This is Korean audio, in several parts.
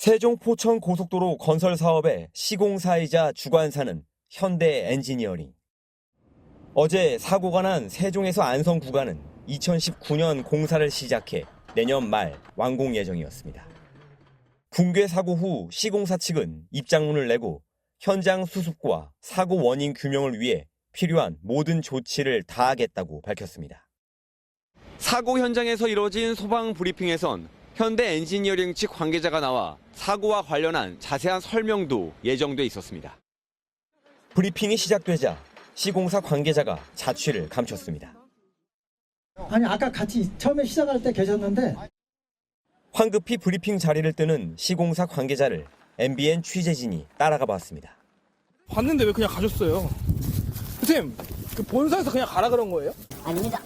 세종 포천 고속도로 건설 사업의 시공사이자 주관사는 현대 엔지니어링. 어제 사고가 난 세종에서 안성 구간은 2019년 공사를 시작해 내년 말 완공 예정이었습니다. 붕괴 사고 후 시공사 측은 입장문을 내고 현장 수습과 사고 원인 규명을 위해 필요한 모든 조치를 다하겠다고 밝혔습니다. 사고 현장에서 이뤄진 소방 브리핑에선 현대 엔지니어링 측 관계자가 나와 사고와 관련한 자세한 설명도 예정돼 있었습니다. 브리핑이 시작되자 시공사 관계자가 자취를 감췄습니다. 아니 아까 같이 처음에 시작할 때 계셨는데 황급히 브리핑 자리를 뜨는 시공사 관계자를 MBN 취재진이 따라가 봤습니다. 봤는데 왜 그냥 가셨어요? 선생님, 그 본사에서 그냥 가라 그런 거예요? 아닙니다.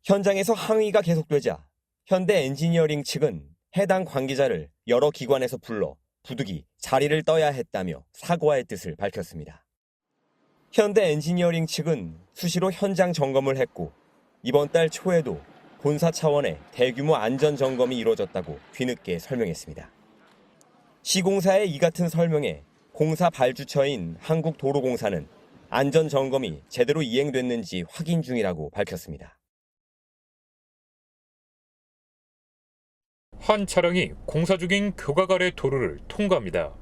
현장에서 항의가 계속되자 현대 엔지니어링 측은 해당 관계자를 여러 기관에서 불러 부득이 자리를 떠야 했다며 사과의 뜻을 밝혔습니다. 현대 엔지니어링 측은 수시로 현장 점검을 했고 이번 달 초에도 본사 차원의 대규모 안전 점검이 이루어졌다고 뒤늦게 설명했습니다. 시공사의 이 같은 설명에 공사 발주처인 한국도로공사는 안전 점검이 제대로 이행됐는지 확인 중이라고 밝혔습니다. 한 차량이 공사 중인 교각 아래 도로를 통과합니다.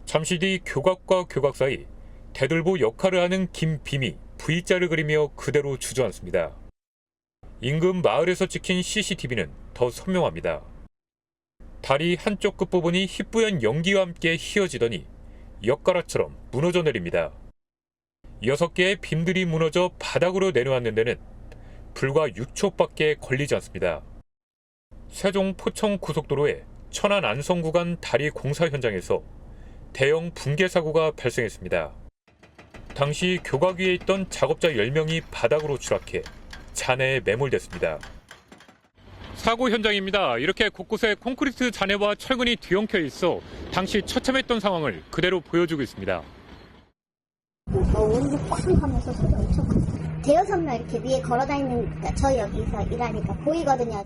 잠시 뒤 교각과 교각 사이 대들보 역할을 하는 김빔이 V자를 그리며 그대로 주저앉습니다. 인근 마을에서 찍힌 CCTV는 더 선명합니다. 다리 한쪽 끝부분이 희뿌연 연기와 함께 휘어지더니 엿가락처럼 무너져 내립니다. 6개의 빔들이 무너져 바닥으로 내려앉는 데는 불과 6초밖에 걸리지 않습니다. 세종 포천 고속도로의 천안 안성 구간 다리 공사 현장에서 대형 붕괴 사고가 발생했습니다. 당시 교각 위에 있던 작업자 10명이 바닥으로 추락해 잔해에 매몰됐습니다. 사고 현장입니다. 이렇게 곳곳에 콘크리트 잔해와 철근이 뒤엉켜 있어 당시 처참했던 상황을 그대로 보여주고 있습니다. 오른쪽 꽝 하면서 소리 엄청 컸어요. 대여섯 명 이렇게 위에 걸어다니는, 그러니까 저희 여기서 일하니까 보이거든요.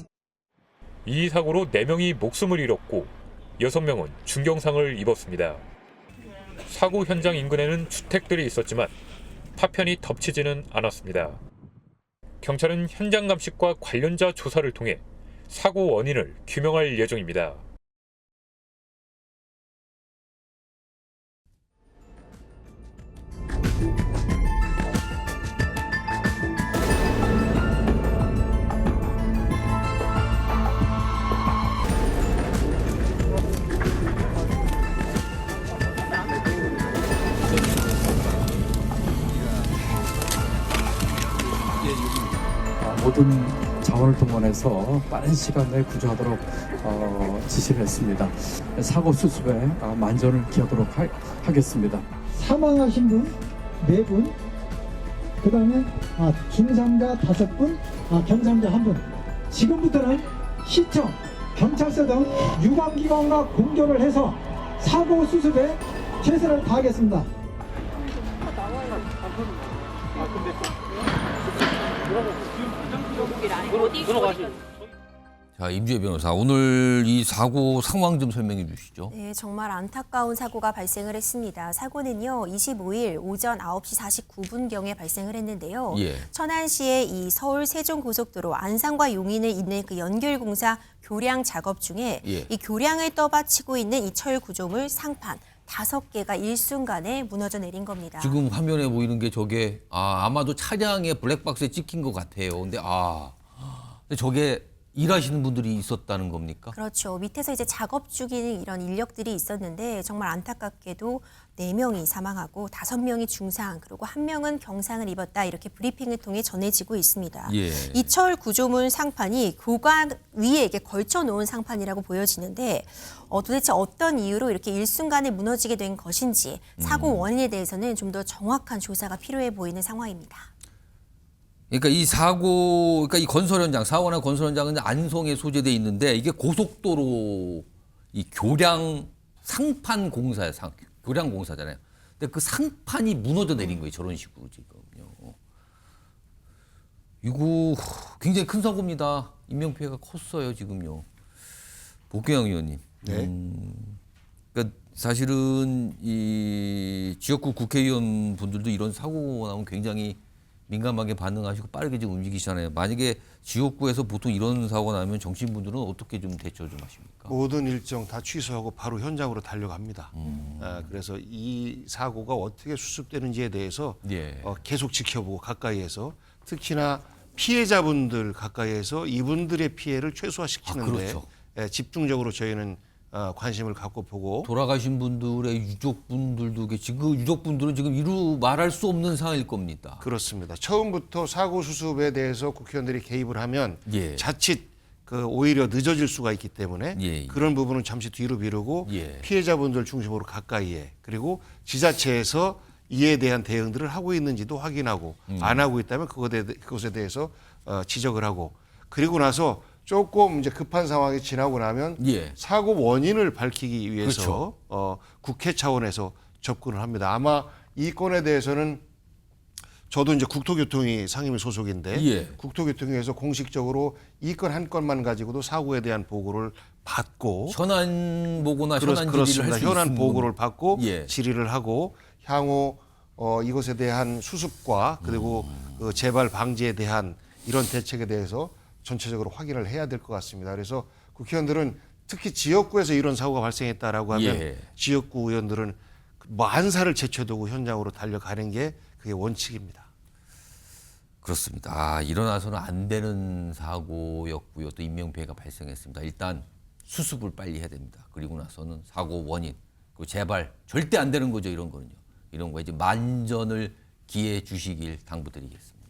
이 사고로 4명이 목숨을 잃었고 6명은 중경상을 입었습니다. 사고 현장 인근에는 주택들이 있었지만 파편이 덮치지는 않았습니다. 경찰은 현장 감식과 관련자 조사를 통해 사고 원인을 규명할 예정입니다. 모든 자원을 동원해서 빠른 시간 내에 구조하도록 지시를 했습니다. 사고 수습에 만전을 기하도록 하겠습니다. 사망하신 분 4분, 그 다음에 중상자 5분, 경상자 1분. 지금부터는 시청, 경찰서 등 유관기관과 공조를 해서 사고 수습에 최선을 다하겠습니다. 자, 임주혜 변호사, 오늘 이 사고 상황 좀 설명해 주시죠. 네, 정말 안타까운 사고가 발생을 했습니다. 사고는요, 25일 오전 9시 49분경에 발생을 했는데요. 예. 천안시의 이 서울 세종고속도로 안산과 용인을 잇는 그 연결공사 교량 작업 중에 예. 이 교량을 떠받치고 있는 이 철 구조물 상판 5개가 일순간에 무너져 내린 겁니다. 지금 화면에 보이는 게 저게 아마도 차량의 블랙박스에 찍힌 것 같아요. 근데 저게 일하시는 분들이 있었다는 겁니까? 그렇죠. 밑에서 이제 작업 중인 이런 인력들이 있었는데 정말 안타깝게도 4명이 사망하고 5명이 중상 그리고 1명은 경상을 입었다 이렇게 브리핑을 통해 전해지고 있습니다. 예. 이 철 구조물 상판이 교각 위에 이게 걸쳐 놓은 상판이라고 보여지는데 도대체 어떤 이유로 이렇게 일순간에 무너지게 된 것인지 사고 원인에 대해서는 좀 더 정확한 조사가 필요해 보이는 상황입니다. 그러니까 이 사고, 그러니까 이 건설 현장, 사고가 난 건설 현장은 안성에 소재돼 있는데 이게 고속도로 이 교량 상판 공사예요. 교량 공사잖아요. 근데 그 상판이 무너져 내린 거예요. 저런 식으로 지금요. 이거 굉장히 큰 사고입니다. 인명피해가 컸어요, 지금요. 복경영 의원님. 네. 그러니까 사실은 이 지역구 국회의원 분들도 이런 사고가 나면 굉장히 민감하게 반응하시고 빠르게 좀 움직이시잖아요. 만약에 지역구에서 보통 이런 사고가 나면 정치인분들은 어떻게 좀 대처 좀 하십니까? 모든 일정 다 취소하고 바로 현장으로 달려갑니다. 그래서 이 사고가 어떻게 수습되는지에 대해서 예. 계속 지켜보고 가까이에서 특히나 피해자분들 가까이에서 이분들의 피해를 최소화시키는데 그렇죠. 집중적으로 저희는 관심을 갖고 보고 돌아가신 분들의 유족분들도 계시고 그 유족분들은 지금 이루 말할 수 없는 상황일 겁니다. 그렇습니다. 처음부터 사고 수습에 대해서 국회의원들이 개입을 하면 예. 자칫 오히려 늦어질 수가 있기 때문에 예. 그런 부분은 잠시 뒤로 미루고 예. 피해자분들 중심으로 가까이에 그리고 지자체에서 이에 대한 대응들을 하고 있는지도 확인하고 안 하고 있다면 그것에 대해서 지적을 하고 그리고 나서 조금 이제 급한 상황이 지나고 나면 예. 사고 원인을 밝히기 위해서 그렇죠. 국회 차원에서 접근을 합니다. 아마 이 건에 대해서는 저도 이제 국토교통위 상임위 소속인데 예. 국토교통위에서 공식적으로 이 건 한 건만 가지고도 사고에 대한 보고를 받고 현안 보고나 현안 질의를 그렇습니다. 할 수 현안 있는 보고를 받고 예. 질의를 하고 향후 이것에 대한 수습과 그리고 그 재발 방지에 대한 이런 대책에 대해서 전체적으로 확인을 해야 될 것 같습니다. 그래서 국회의원들은 특히 지역구에서 이런 사고가 발생했다라고 하면 예. 지역구 의원들은 만사를 제쳐두고 현장으로 달려가는 게 그게 원칙입니다. 그렇습니다. 일어나서는 안 되는 사고였고요. 또 인명피해가 발생했습니다. 일단 수습을 빨리 해야 됩니다. 그리고 나서는 사고 원인, 그 재발 절대 안 되는 거죠. 이런 거는요. 이런 거 이제 만전을 기해 주시길 당부드리겠습니다.